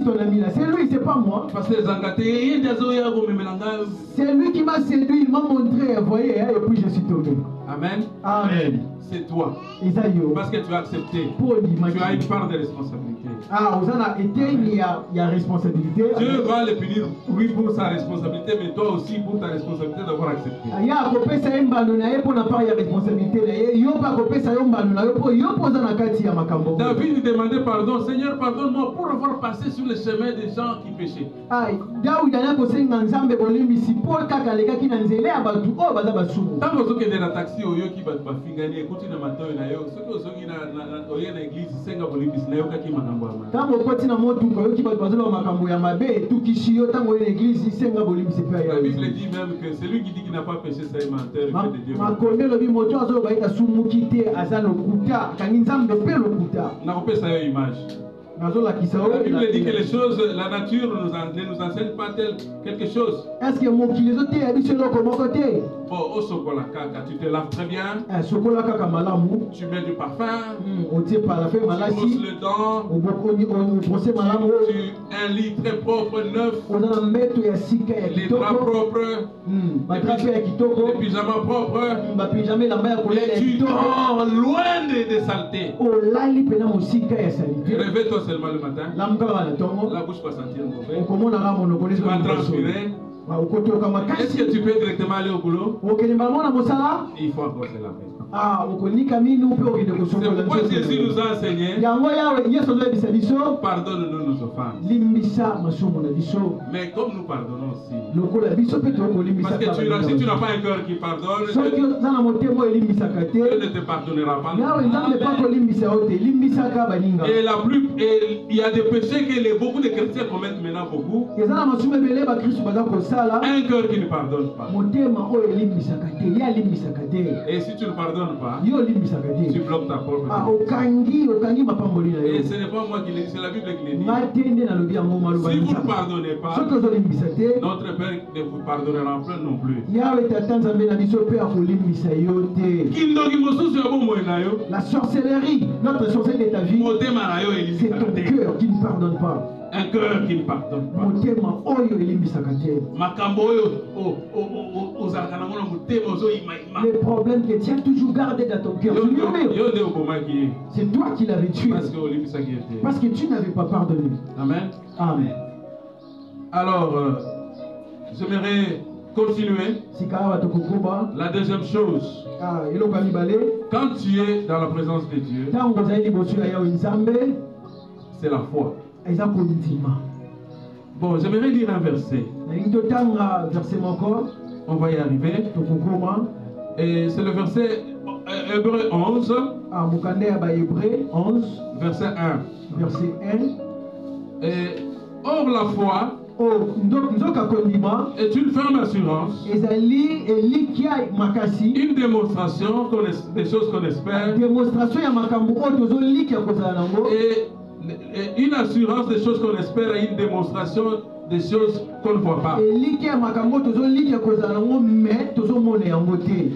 ton ami là. C'est lui, c'est pas moi. C'est lui qui m'a séduit, il m'a montré, vous voyez, et puis je suis tombé. Amen. Amen. C'est toi. Parce que tu as accepté. Tu as une part de responsabilité. Ah, vous en avez été, il y a responsabilité. Dieu va le punir, oui, pour sa responsabilité, mais toi aussi pour ta responsabilité d'avoir accepté. Il y a coupé ça une balonnaie pour n'a pas de responsabilité. Il y a pas coupé ça une balonnaie pour y poser la carte à Makambo. David demandait pardon, Seigneur, pardonne-moi pour avoir passé sur le chemin des gens qui péchaient. Aïe, Daoud a dit que c'est un ensemble bolimi si pour kaka les gars qui n'enzelé à batu oh baza basumu. Tant que vous êtes dans taxi au yo qui va fingani écoutez na matin na yo, ce que vous êtes na oya na église senga bolimi na yo kaki makambo ama. Tant que vous na moto ko yo qui va baza makambo ya mabe tout kishi yo tant que l'église senga bolimi c'est pas ya. La Bible dit même que celui qui dit qu'il n'a pas péché ça est menteur et de Dieu. Ma connaît le moto azo ba ita sumu kité azalo kuta kanizambe pe le kuta. Na kopé ça yo image. La Bible dit que les choses, la nature ne nous enseigne pas quelque chose. Est-ce que mon qui les autres a dit sur comment côté? Au chocolat caca, tu te laves très bien. Chocolat caca malamu. Tu mets du parfum. On tient par la fin malasi. Tu brosses le dent. On brosse malamu. Un lit très propre, neuf. On a un mètre et sika ya kitoko. Les draps propres. Les pyjamas propres. Pyjama la mère collègue. Et tu dors loin des saletés. Oh là il peut nous sika ya saleté. Réveille-toi seulement le matin. La bouche va sentir mauvais. Tu vas transpirer. Est-ce que tu peux directement aller au boulot? Il faut encore se laver. C'est pourquoi Jésus nous a enseigné. Pardonne-nous nos offenses. Mais comme nous pardonnons aussi. Parce que si tu n'as pas un cœur qui pardonne, Dieu ne te pardonnera pas. Et il y a des péchés que beaucoup de chrétiens commettent maintenant beaucoup. Un cœur qui ne pardonne pas. Et si tu ne pardonnes pas, tu bloques ta propre vie. Et ce n'est pas moi qui l'ai dit, c'est la Bible qui l'a dit. Si vous ne pardonnez pas, notre Père ne vous pardonnera pas non plus. La sorcellerie, notre sorcellerie de ta vie, c'est ton cœur qui ne pardonne pas. Un cœur qui ne pardonne pas. Les problèmes que tu as toujours gardés dans ton cœur, c'est toi qui l'avais tué. Parce que tu n'avais pas pardonné. Amen. Amen. Alors, j'aimerais continuer. La deuxième chose, quand tu es dans la présence de Dieu, c'est la foi. Bon, j'aimerais lire un verset. On va y arriver. Et c'est le verset Hébreu 11. Verset 1. Verset 1. Et, or la foi est une ferme assurance, une démonstration des choses qu'on espère, et une assurance des choses qu'on espère et une démonstration des choses qu'on ne voit pas.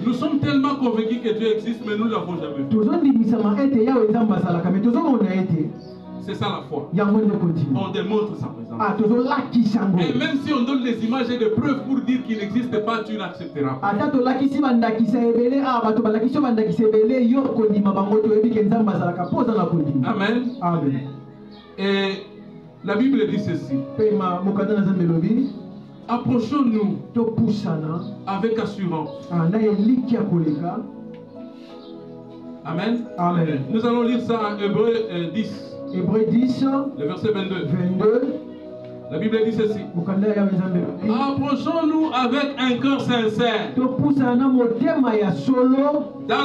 Nous sommes tellement convaincus que Dieu existe, mais nous ne l'avons jamais vu. C'est ça la foi. On démontre sa présence. Et même si on donne des images et des preuves pour dire qu'il n'existe pas, tu n'accepteras pas. Amen. Amen. Et la Bible dit ceci. Approchons-nous avec assurance. Amen. Amen. Nous allons lire ça en Hébreu 10. Hébreu 10, le verset 22. 22. La Bible dit ceci. Approchons-nous avec un cœur sincère. Dans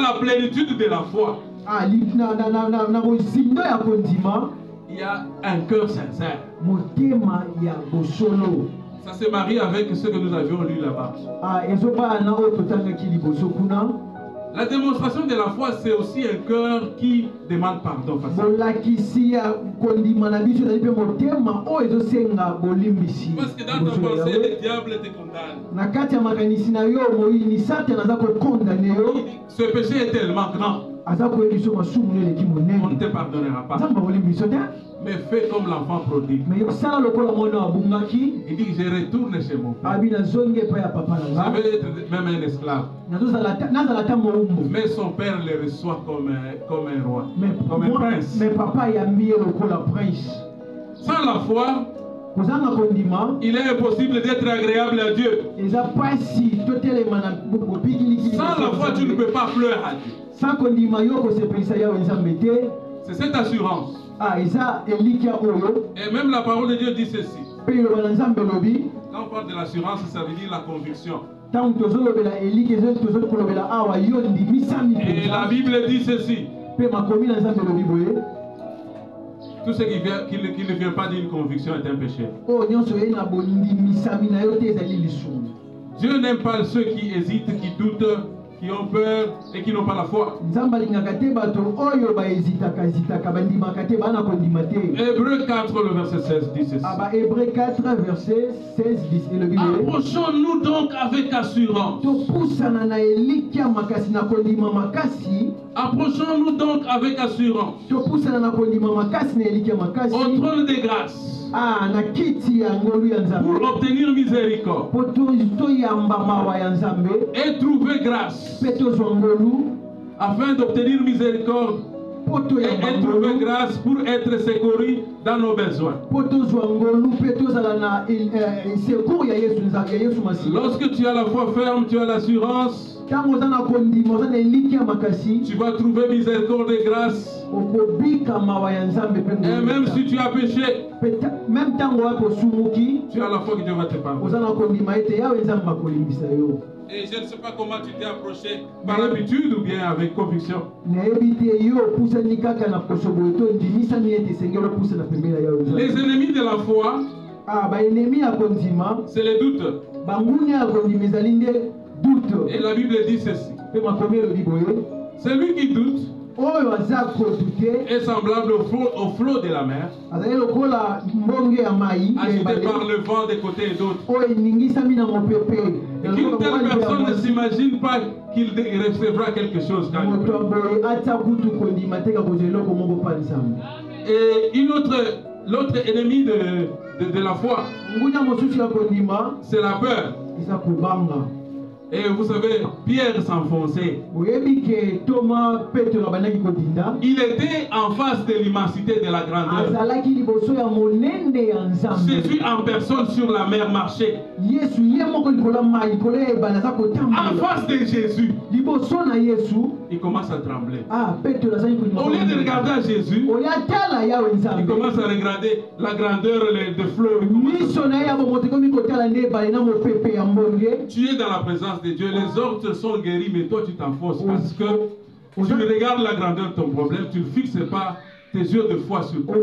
la plénitude de la foi. Il y a un cœur sincère. Ça se marie avec ce que nous avions lu là-bas. La démonstration de la foi, c'est aussi un cœur qui demande pardon. Parce que dans ta pensée, le diable te condamne. Ce péché est tellement grand. on ne te pardonnera pas. Mais fais comme l'enfant prodigue. Il dit, je retourne chez mon père. Je vais être même un esclave. Mais son père le reçoit comme un roi, comme un prince. Sans la foi, il est impossible d'être agréable à Dieu. Sans la foi, tu ne peux pas pleurer à Dieu. C'est cette assurance. Et même la parole de Dieu dit ceci. Quand on parle de l'assurance, ça veut dire la conviction. Et la Bible dit ceci. Tout ce qui ne vient pas d'une conviction est un péché. Dieu n'aime pas ceux qui hésitent, qui doutent, qui ont peur et qui n'ont pas la foi. Hébreux 4, le verset 16 dit ceci. Hébreux 4, verset 16 dit. Approchons-nous donc avec assurance. Approchons-nous donc avec assurance au trône de grâce pour obtenir miséricorde et trouver grâce afin d'obtenir miséricorde et trouver grâce pour être secouru dans nos besoins. Lorsque tu as la foi ferme, tu as l'assurance. Tu vas trouver miséricorde et grâce. Et même si tu as péché, tu as la foi que Dieu va te pardonner. Et je ne sais pas comment tu t'es approché, par habitude ou bien avec conviction. Les ennemis de la foi, c'est les doutes. Et la Bible dit ceci. Celui qui doute est semblable au flot de la mer, agité par le vent de côté et d'autre. Et qu'une telle personne ne s'imagine pas qu'il recevra quelque chose quand il Et l'autre ennemi de la foi, c'est la peur. Et vous savez, Pierre s'enfonçait. Il était en face de l'immensité de la grandeur. Jésus en personne sur la mer marchait. En face de Jésus, il commence à trembler. Au lieu de regarder à Jésus, il commence à regarder la grandeur de fleuve. Tu es dans la présence de Dieu, les autres sont guéris, mais toi tu t'enfonces parce que tu regardes la grandeur de ton problème, tu ne fixes pas tes yeux de foi sur toi.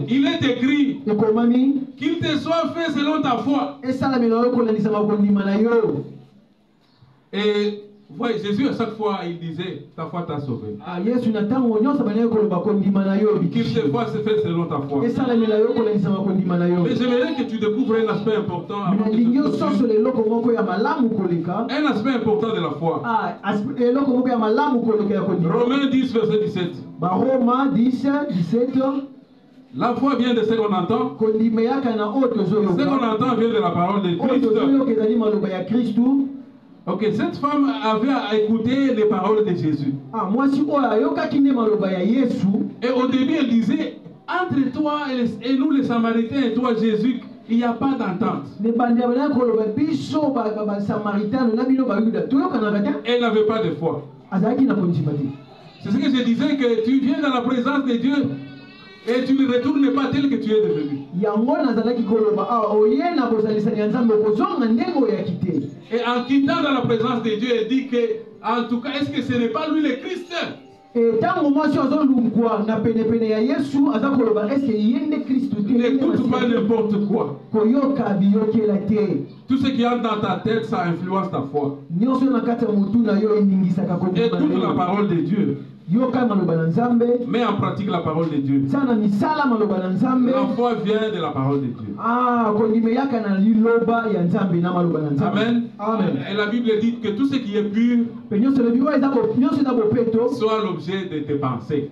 Il est écrit qu'il te soit fait selon ta foi. Et voyez, Jésus à chaque fois il disait ta foi t'a sauvé. Qu'il te soit fait selon ta foi. Mais j'aimerais que tu découvres un aspect important. Un aspect important de la foi. Romains 10 verset 17. La foi vient de ce qu'on entend. Ce qu'on entend vient de la parole de Christ. Ok, cette femme avait écouté les paroles de Jésus. Et au début, elle disait, entre toi et nous les Samaritains et toi Jésus, il n'y a pas d'entente. Elle n'avait pas de foi. C'est ce que je disais, que tu viens dans la présence de Dieu et tu ne retournes pas tel que tu es devenu. Et en quittant dans la présence de Dieu, elle dit que, en tout cas, est-ce que ce n'est pas lui le Christ? N'écoute pas n'importe quoi. Tout ce qui entre dans ta tête, ça influence ta foi. Écoute la parole de Dieu. mais en pratique la parole de Dieu. La foi vient de la parole de Dieu. Amen. Amen. Et la Bible dit que tout ce qui est pur soit l'objet de tes pensées.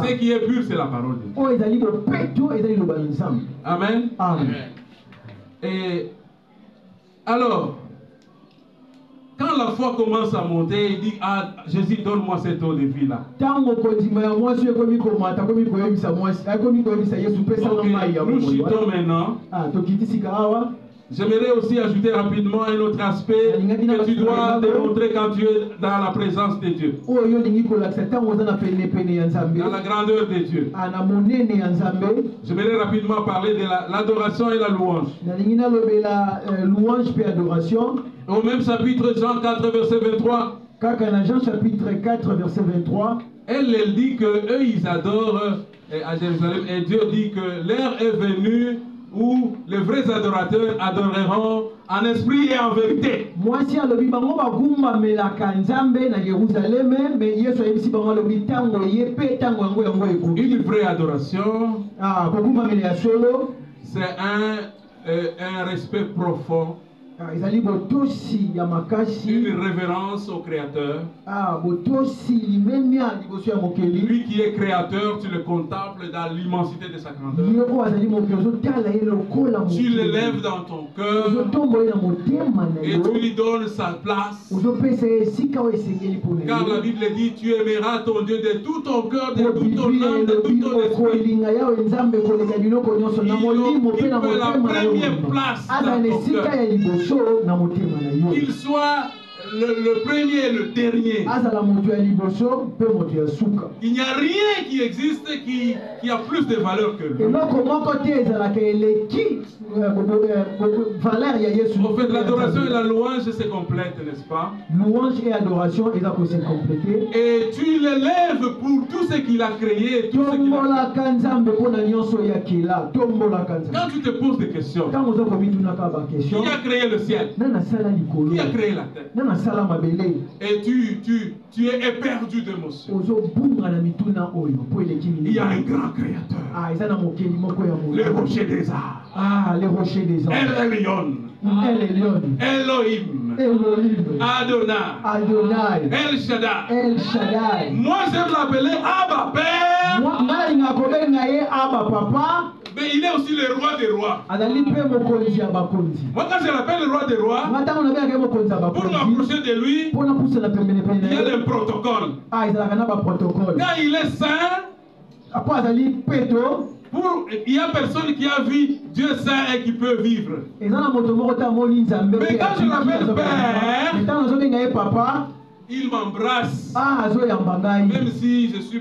Ce qui est pur, c'est la parole de Dieu. Amen. Amen. Et alors, quand la foi commence à monter, il dit, ah, Jésus, donne-moi cette eau de vie là. Nous chutons maintenant. J'aimerais aussi ajouter rapidement un autre aspect que tu dois démontrer quand tu es dans la présence de Dieu. Dans la grandeur de Dieu. J'aimerais rapidement parler de l'adoration et la louange. Au même chapitre, Jean 4, verset 23. Jean chapitre 4, verset 23. Elle dit que eux ils adorent à Jérusalem et Dieu dit que l'heure est venue où les vrais adorateurs adoreront en esprit et en vérité. Une vraie adoration, c'est un respect profond. Une révérence au Créateur. Lui qui est Créateur, tu le contemples dans l'immensité de sa grandeur. Tu l'élèves dans ton cœur et tu lui donnes sa place. Car la Bible dit, tu aimeras ton Dieu de tout ton cœur, de tout ton âme, de tout ton esprit. Il occupe la première place dans ton cœur. Qu'il soit le premier et le dernier. Il n'y a rien qui existe qui a plus de valeur que lui. En fait, l'adoration et la louange se complètent, n'est-ce pas? Louange et adoration, ils ont aussi complété. Et tu l'élèves pour tout ce qu'il a créé. Tout ce qu'il a créé. Quand tu te poses des questions, qui a créé le ciel? Qui a créé la terre? Et tu es éperdu d'émotion. Il y a un grand créateur. Le rocher des arts. Les rochers des arts. El Elyon. Elohim. Adonai. El Shaddai. Moi j'aime l'appeler Abba Père. Mais il est aussi le roi des rois. Moi quand je l'appelle le roi des rois, pour m'approcher de lui, il y a un protocole. Quand il est saint, il n'y a personne qui a vu Dieu saint et qui peut vivre. Mais quand je l'appelle Père, il m'embrasse. Même si je suis